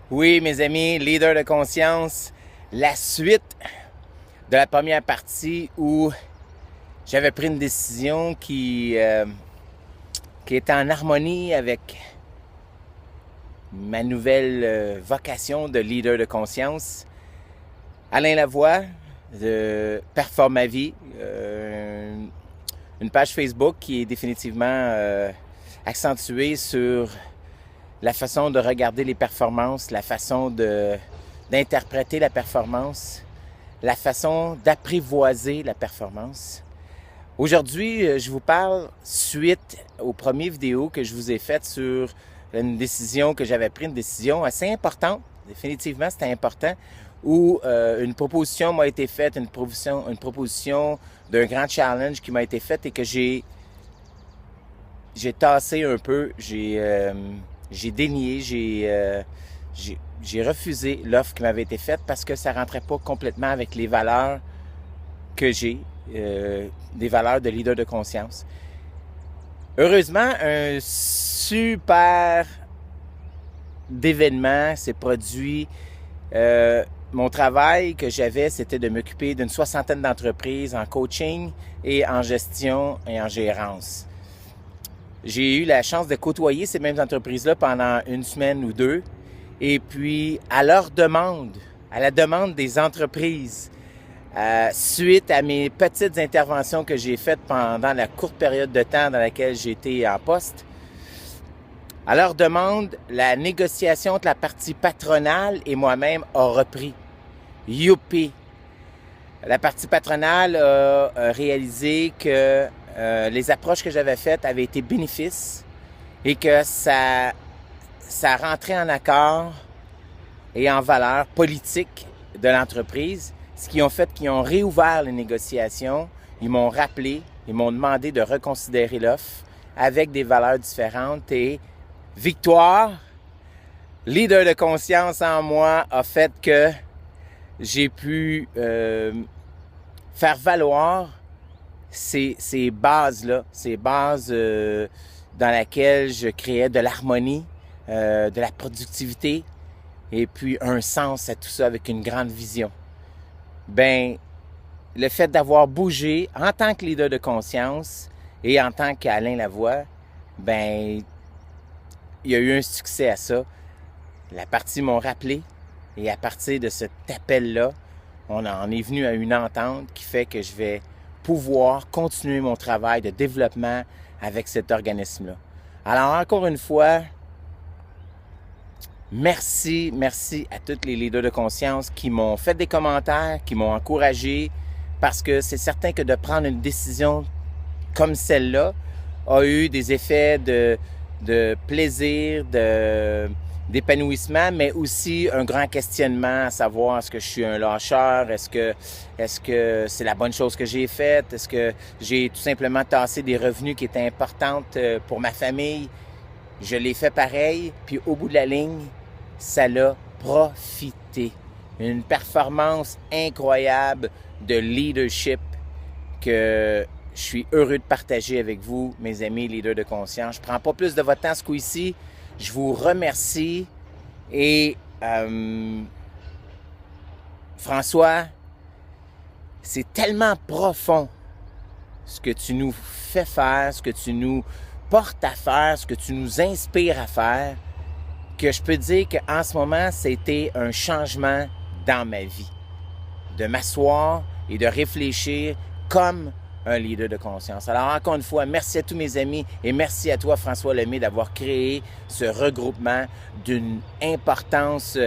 Oui, mes amis, leader de conscience, la suite de la première partie où j'avais pris une décision qui était en harmonie avec ma nouvelle vocation de leader de conscience. Alain Lavoie de Performe ma vie, une page Facebook qui est définitivement accentuée sur la façon de regarder les performances, la façon d'interpréter la performance, la façon d'apprivoiser la performance. Aujourd'hui, je vous parle suite aux premières vidéos que je vous ai faites sur une décision que j'avais prise, une décision assez importante, définitivement c'était important, où une proposition m'a été faite, une proposition d'un grand challenge qui m'a été faite et que j'ai tassé un peu, j'ai dénié, j'ai refusé l'offre qui m'avait été faite parce que ça rentrait pas complètement avec les valeurs que j'ai, des valeurs de leader de conscience. Heureusement, un super d'événement s'est produit. Mon travail que j'avais, c'était de m'occuper d'une 60aine d'entreprises en coaching et en gestion et en gérance. J'ai eu la chance de côtoyer ces mêmes entreprises-là pendant une semaine ou deux. Et puis, à leur demande, à la demande des entreprises, suite à mes petites interventions que j'ai faites pendant la courte période de temps dans laquelle j'étais en poste, à leur demande, la négociation entre la partie patronale et moi-même a repris. Youpi! La partie patronale a réalisé que les approches que j'avais faites avaient été bénéfices et que ça rentrait en accord et en valeur politique de l'entreprise, ce qui ont fait qu'ils ont réouvert les négociations, ils m'ont rappelé, ils m'ont demandé de reconsidérer l'offre avec des valeurs différentes et victoire, leader de conscience en moi a fait que j'ai pu faire valoir ces bases-là, ces bases dans lesquelles je créais de l'harmonie, de la productivité et puis un sens à tout ça avec une grande vision. Ben, le fait d'avoir bougé en tant que leader de conscience et en tant qu'Alain Lavoie, ben, il y a eu un succès à ça. La partie m'ont rappelé et à partir de cet appel-là, on en est venu à une entente qui fait que je vais pouvoir continuer mon travail de développement avec cet organisme-là. Alors encore une fois, merci à tous les leaders de conscience qui m'ont fait des commentaires, qui m'ont encouragé, parce que c'est certain que de prendre une décision comme celle-là a eu des effets de plaisir, d'épanouissement, mais aussi un grand questionnement à savoir est-ce que je suis un lâcheur, est-ce que c'est la bonne chose que j'ai faite, est-ce que j'ai tout simplement tassé des revenus qui étaient importants pour ma famille. Je l'ai fait pareil, puis au bout de la ligne, ça l'a profité. Une performance incroyable de leadership que je suis heureux de partager avec vous, mes amis leaders de conscience. Je ne prends pas plus de votre temps ce coup-ci. Je vous remercie et François, c'est tellement profond ce que tu nous fais faire, ce que tu nous portes à faire, ce que tu nous inspires à faire, que je peux dire qu'en ce moment, c'était un changement dans ma vie. De m'asseoir et de réfléchir comme un leader de conscience. Alors encore une fois, merci à tous mes amis et merci à toi François Lemay d'avoir créé ce regroupement d'une importance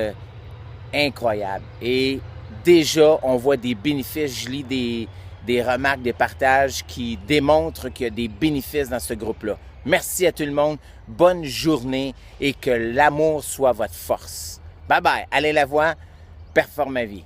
incroyable. Et déjà, on voit des bénéfices, je lis des remarques, des partages qui démontrent qu'il y a des bénéfices dans ce groupe-là. Merci à tout le monde, bonne journée et que l'amour soit votre force. Bye bye, allez la voir, performe ma vie.